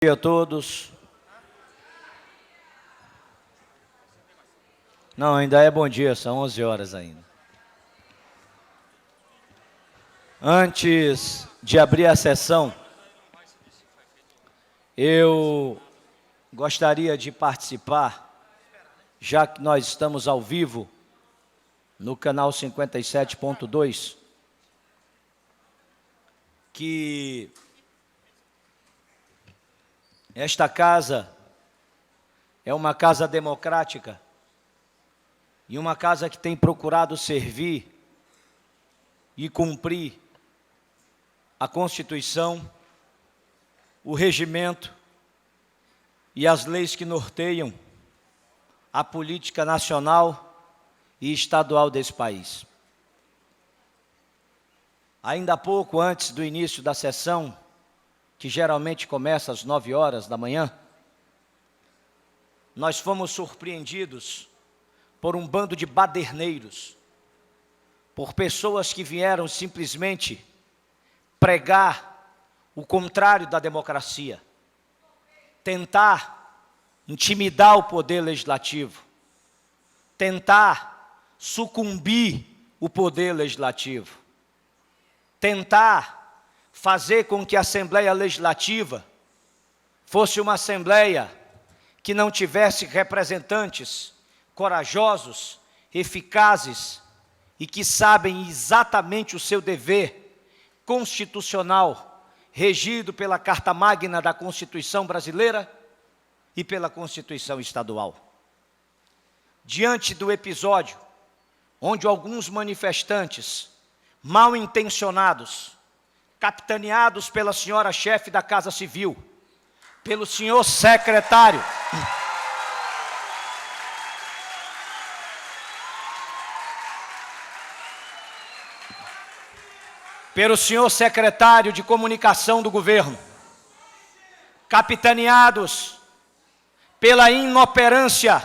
Bom dia a todos. Não, ainda é bom dia, são 11 horas ainda. Antes de abrir a sessão, eu gostaria de participar, já que nós estamos ao vivo no canal 57.2, que esta casa é uma casa democrática e uma casa que tem procurado servir e cumprir a Constituição, o regimento e as leis que norteiam a política nacional e estadual desse país. Ainda há pouco antes do início da sessão, que geralmente começa às 9 horas da manhã, nós fomos surpreendidos por um bando de baderneiros, por pessoas que vieram simplesmente pregar o contrário da democracia, tentar intimidar o poder legislativo, tentar sucumbir o poder legislativo, tentar fazer com que a Assembleia Legislativa fosse uma Assembleia que não tivesse representantes corajosos, eficazes e que sabem exatamente o seu dever constitucional, regido pela Carta Magna da Constituição Brasileira e pela Constituição Estadual. Diante do episódio onde alguns manifestantes mal intencionados, capitaneados pela senhora chefe da Casa Civil, pelo senhor secretário, pelo senhor secretário de Comunicação do governo, capitaneados pela inoperância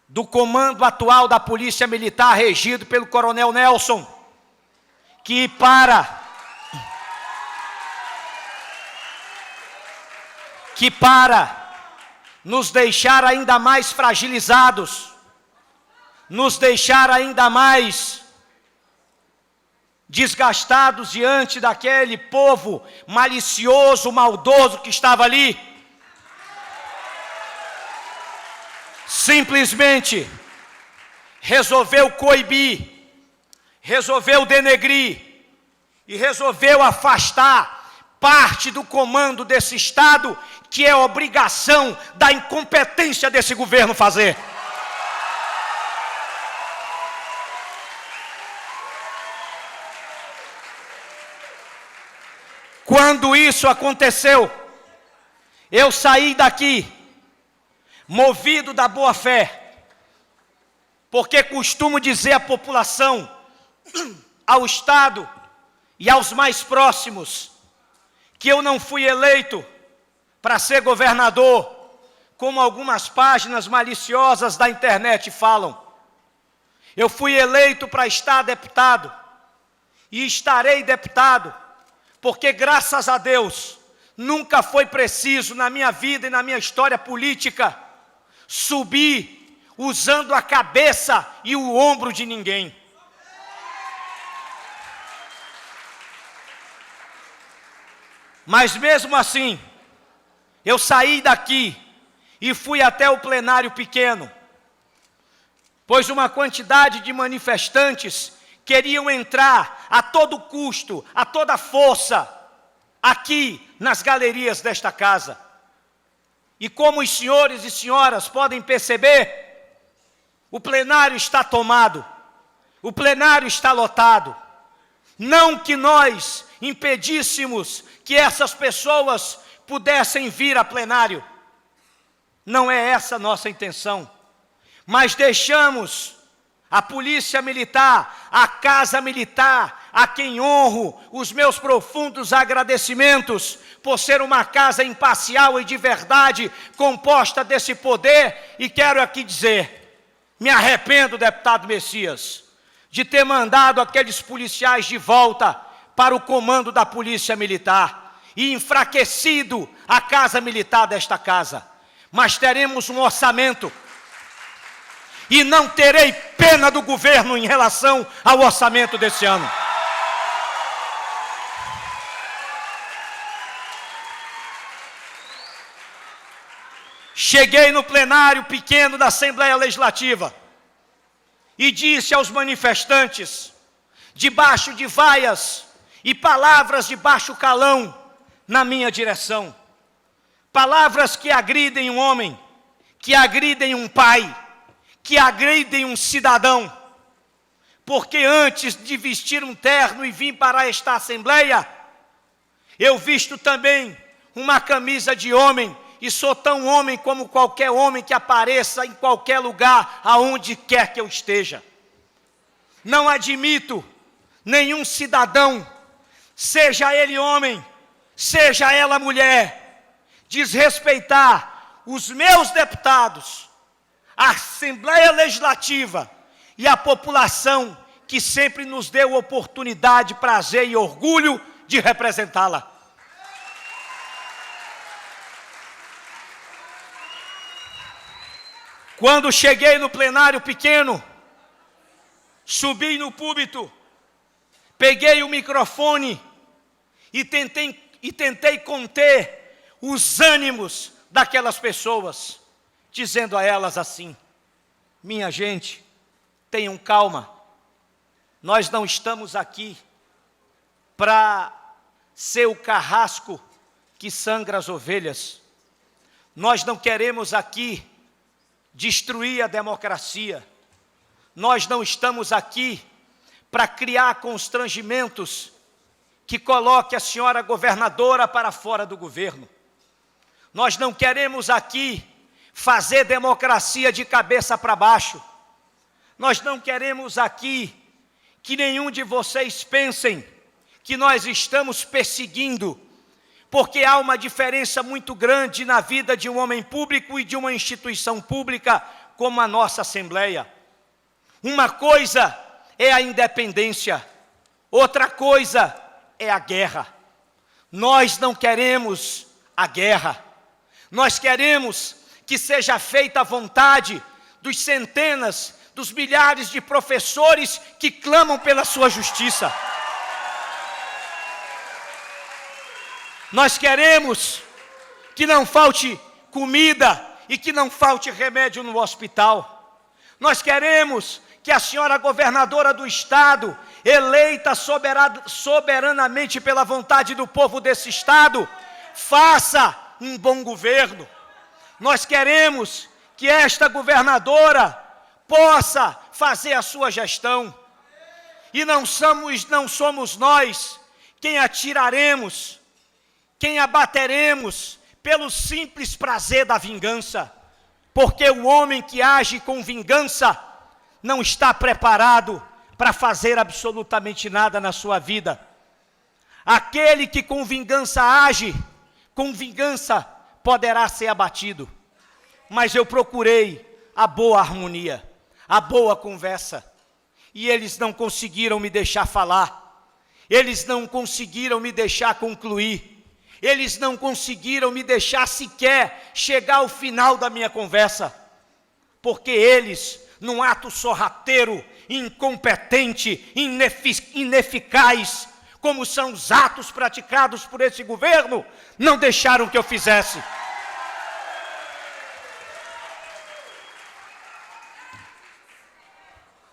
do comando atual da Polícia Militar, regido pelo Coronel Nelson, que para nos deixar ainda mais fragilizados, nos deixar ainda mais desgastados diante daquele povo malicioso, maldoso que estava ali, simplesmente resolveu coibir, resolveu denegrir e resolveu afastar parte do comando desse Estado, que é obrigação da incompetência desse governo fazer. Quando isso aconteceu, eu saí daqui, movido da boa fé, porque costumo dizer à população, ao Estado e aos mais próximos, que eu não fui eleito para ser governador, como algumas páginas maliciosas da internet falam. Eu fui eleito para estar deputado, e estarei deputado, porque graças a Deus, nunca foi preciso na minha vida e na minha história política, subir usando a cabeça e o ombro de ninguém. Mas mesmo assim, eu saí daqui e fui até o plenário pequeno, pois uma quantidade de manifestantes queriam entrar a todo custo, a toda força, aqui nas galerias desta casa. E como os senhores e senhoras podem perceber, o plenário está tomado, o plenário está lotado. Não que nós impedíssemos que essas pessoas pudessem vir a plenário, não é essa a nossa intenção, mas deixamos a Polícia Militar, a Casa Militar, a quem honro os meus profundos agradecimentos, por ser uma casa imparcial e de verdade, composta desse poder, e quero aqui dizer, me arrependo, deputado Messias, de ter mandado aqueles policiais de volta para o comando da Polícia Militar. e enfraquecido a casa militar desta casa, mas teremos um orçamento, e não terei pena do governo em relação ao orçamento desse ano. Cheguei no plenário pequeno da Assembleia Legislativa e disse aos manifestantes, debaixo de vaias e palavras de baixo calão na minha direção, palavras que agridem um homem, que agridem um pai, que agridem um cidadão, porque antes de vestir um terno e vir para esta Assembleia, eu visto também uma camisa de homem, e sou tão homem como qualquer homem que apareça em qualquer lugar, aonde quer que eu esteja. Não admito nenhum cidadão, seja ele homem, seja ela mulher, desrespeitar os meus deputados, a Assembleia Legislativa e a população que sempre nos deu oportunidade, prazer e orgulho de representá-la. Quando cheguei no plenário pequeno, subi no púlpito, peguei o microfone e tentei conter os ânimos daquelas pessoas, dizendo a elas assim: minha gente, tenham calma, nós não estamos aqui para ser o carrasco que sangra as ovelhas, nós não queremos aqui destruir a democracia, nós não estamos aqui para criar constrangimentos que coloque a senhora governadora para fora do governo, nós não queremos aqui fazer democracia de cabeça para baixo, nós não queremos aqui que nenhum de vocês pensem que nós estamos perseguindo, porque há uma diferença muito grande na vida de um homem público e de uma instituição pública como a nossa Assembleia. Uma coisa é a independência, outra coisa é a guerra. Nós não queremos a guerra, nós queremos que seja feita a vontade dos centenas, dos milhares de professores que clamam pela sua justiça. Nós queremos que não falte comida e que não falte remédio no hospital. Nós queremos que a senhora governadora do estado, eleita soberanamente pela vontade do povo desse estado, faça um bom governo. Nós queremos que esta governadora possa fazer a sua gestão. E não somos nós quem atiraremos, quem abateremos pelo simples prazer da vingança, porque o homem que age com vingança não está preparado para fazer absolutamente nada na sua vida. Aquele que com vingança age, com vingança poderá ser abatido. Mas eu procurei a boa harmonia, a boa conversa, e eles não conseguiram me deixar falar, eles não conseguiram me deixar concluir, eles não conseguiram me deixar sequer chegar ao final da minha conversa, porque eles, num ato sorrateiro, incompetente, ineficaz, como são os atos praticados por esse governo, não deixaram que eu fizesse.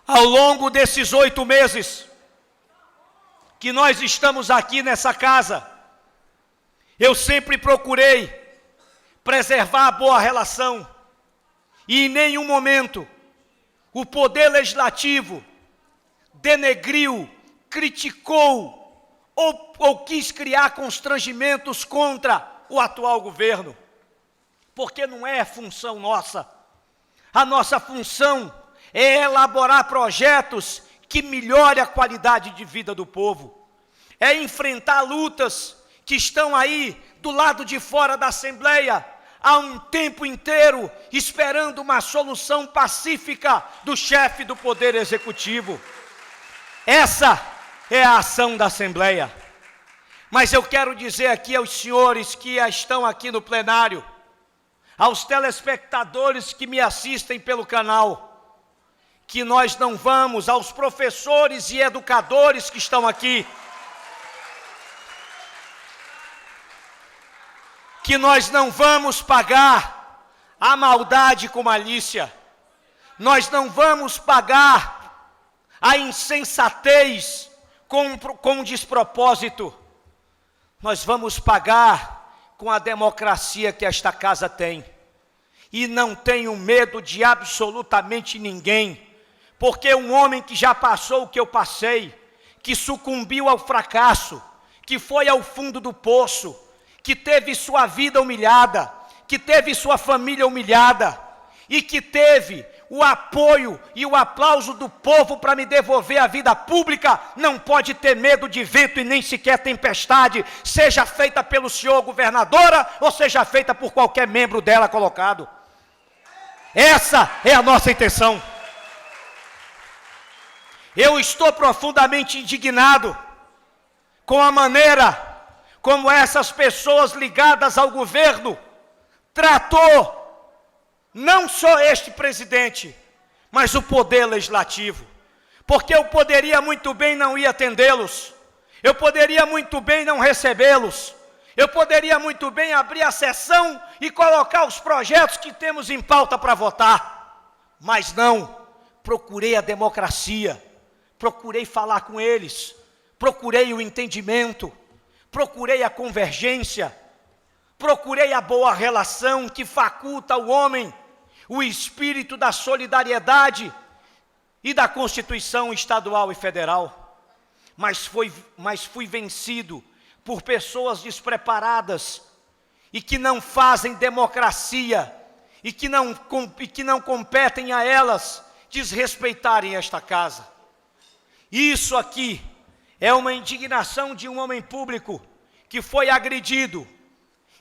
Ao longo desses 8 meses que nós estamos aqui nessa casa, eu sempre procurei preservar a boa relação, e em nenhum momento o Poder Legislativo denegriu, criticou ou quis criar constrangimentos contra o atual governo, porque não é função nossa. A nossa função é elaborar projetos que melhorem a qualidade de vida do povo, é enfrentar lutas que estão aí do lado de fora da Assembleia, há um tempo inteiro, esperando uma solução pacífica do chefe do Poder Executivo. Essa é a ação da Assembleia. Mas eu quero dizer aqui aos senhores que estão aqui no plenário, aos telespectadores que me assistem pelo canal, que nós não vamos, aos professores e educadores que estão aqui, que nós não vamos pagar a maldade com malícia, nós não vamos pagar a insensatez com despropósito, nós vamos pagar com a democracia que esta casa tem. E não tenho medo de absolutamente ninguém, porque um homem que já passou o que eu passei, que sucumbiu ao fracasso, que foi ao fundo do poço, que teve sua vida humilhada, que teve sua família humilhada, e que teve o apoio e o aplauso do povo para me devolver a vida pública, não pode ter medo de vento e nem sequer tempestade, seja feita pelo senhor governadora, ou seja feita por qualquer membro dela colocado. Essa é a nossa intenção. Eu estou profundamente indignado com a maneira como essas pessoas ligadas ao governo tratou não só este presidente, mas o poder legislativo. Porque eu poderia muito bem não ir atendê-los, eu poderia muito bem não recebê-los, eu poderia muito bem abrir a sessão e colocar os projetos que temos em pauta para votar. Mas não, procurei a democracia, procurei falar com eles, procurei o entendimento, procurei a convergência, procurei a boa relação que faculta ao homem o espírito da solidariedade e da Constituição estadual e federal. Mas fui vencido por pessoas despreparadas e que não fazem democracia e que não competem a elas desrespeitarem esta casa. Isso aqui é uma indignação de um homem público que foi agredido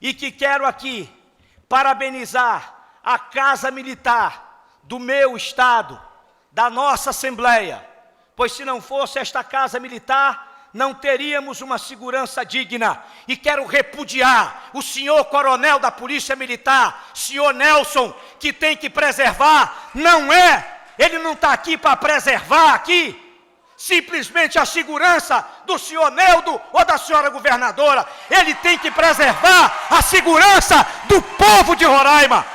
e que quero aqui parabenizar a Casa Militar do meu estado, da nossa Assembleia, pois se não fosse esta Casa Militar, não teríamos uma segurança digna. E quero repudiar o senhor coronel da Polícia Militar, senhor Nelson, que tem que preservar, ele não está aqui para preservar aqui simplesmente a segurança do senhor Neudo ou da senhora governadora, ele tem que preservar a segurança do povo de Roraima.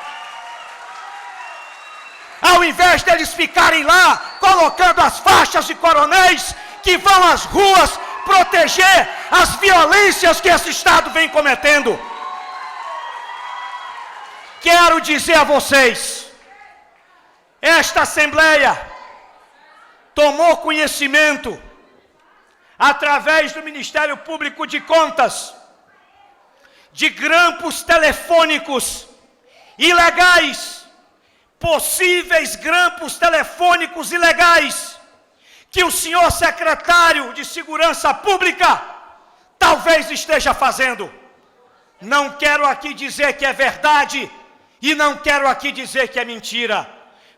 Ao invés deles ficarem lá, colocando as faixas de coronéis que vão às ruas proteger as violências que esse Estado vem cometendo. Quero dizer a vocês, esta Assembleia tomou conhecimento, através do Ministério Público de Contas, de grampos telefônicos ilegais, possíveis grampos telefônicos ilegais, que o senhor secretário de Segurança Pública talvez esteja fazendo. Não quero aqui dizer que é verdade, e não quero aqui dizer que é mentira,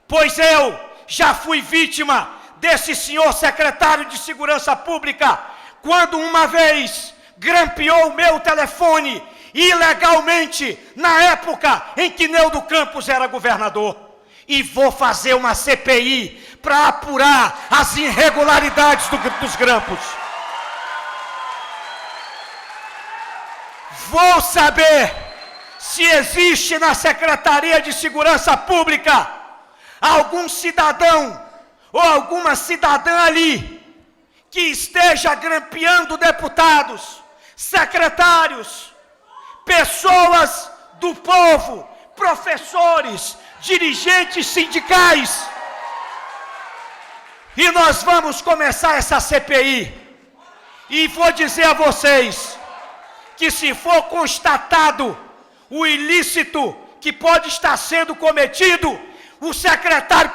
pois eu já fui vítima desse senhor secretário de Segurança Pública, quando uma vez grampeou o meu telefone ilegalmente, na época em que Neudo Campos era governador. E vou fazer uma CPI para apurar as irregularidades dos grampos. Vou saber se existe na Secretaria de Segurança Pública algum cidadão ou alguma cidadã ali que esteja grampeando deputados, secretários, pessoas do povo, professores, dirigentes sindicais. E nós vamos começar essa CPI. E vou dizer a vocês que se for constatado o ilícito que pode estar sendo cometido, o secretário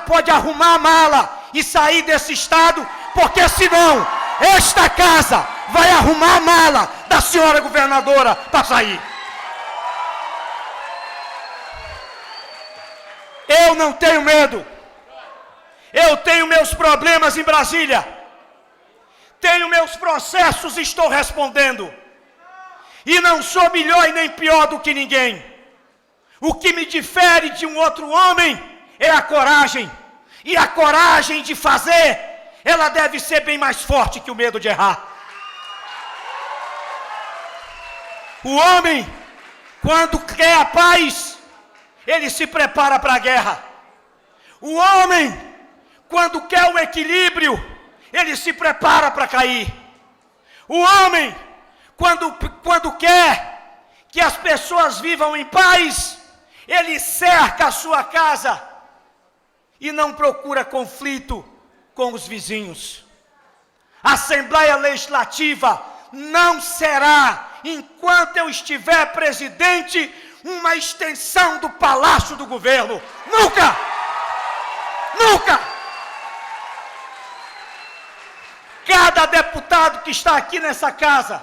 pode arrumar a mala e sair desse estado, porque senão esta casa vai arrumar a mala da senhora governadora para sair. Eu não tenho medo. Eu tenho meus problemas em Brasília. tenho meus processos e estou respondendo. E não sou melhor e nem pior do que ninguém. O que me difere de um outro homem é a coragem. E a coragem de fazer, ela deve ser bem mais forte que o medo de errar. O homem, quando quer a paz, ele se prepara para a guerra. O homem, quando quer o equilíbrio, ele se prepara para cair. O homem, quando quer que as pessoas vivam em paz, ele cerca a sua casa e não procura conflito com os vizinhos. A Assembleia Legislativa não será, enquanto eu estiver presidente, uma extensão do palácio do governo. Nunca! Nunca! Cada deputado que está aqui nessa casa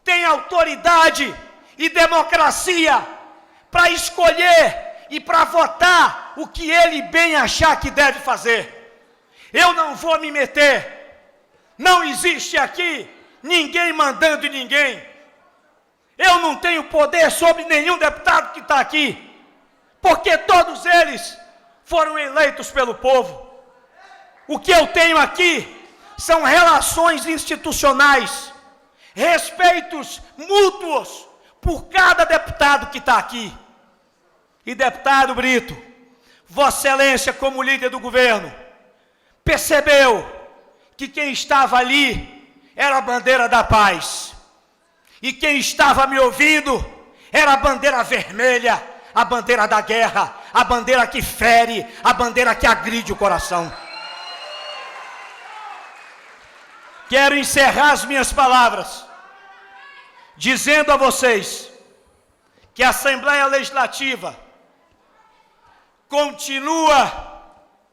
tem autoridade e democracia para escolher e para votar o que ele bem achar que deve fazer. Eu não vou me meter. Não existe aqui ninguém mandando em ninguém. Eu não tenho poder sobre nenhum deputado que está aqui, porque todos eles foram eleitos pelo povo. O que eu tenho aqui são relações institucionais, respeitos mútuos por cada deputado que está aqui. E deputado Brito, Vossa Excelência, como líder do governo, percebeu que quem estava ali era a bandeira da paz. E quem estava me ouvindo era a bandeira vermelha, a bandeira da guerra, a bandeira que fere, a bandeira que agride o coração. Quero encerrar as minhas palavras dizendo a vocês que a Assembleia Legislativa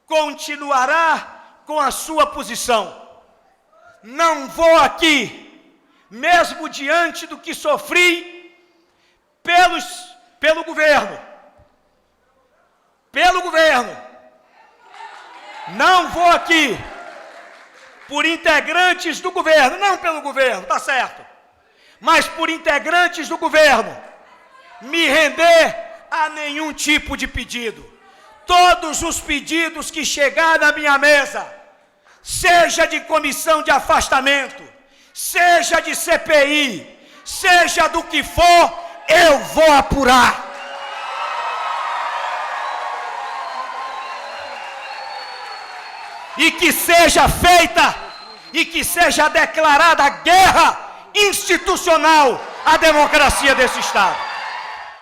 continuará com a sua posição. Não vou aqui, mesmo diante do que sofri pelo governo. Não vou aqui por integrantes do governo, não pelo governo, tá certo, mas por integrantes do governo, me render a nenhum tipo de pedido. Todos os pedidos que chegar na minha mesa, seja de comissão de afastamento, seja de CPI, seja do que for, eu vou apurar. E que seja feita e que seja declarada guerra institucional à democracia desse Estado.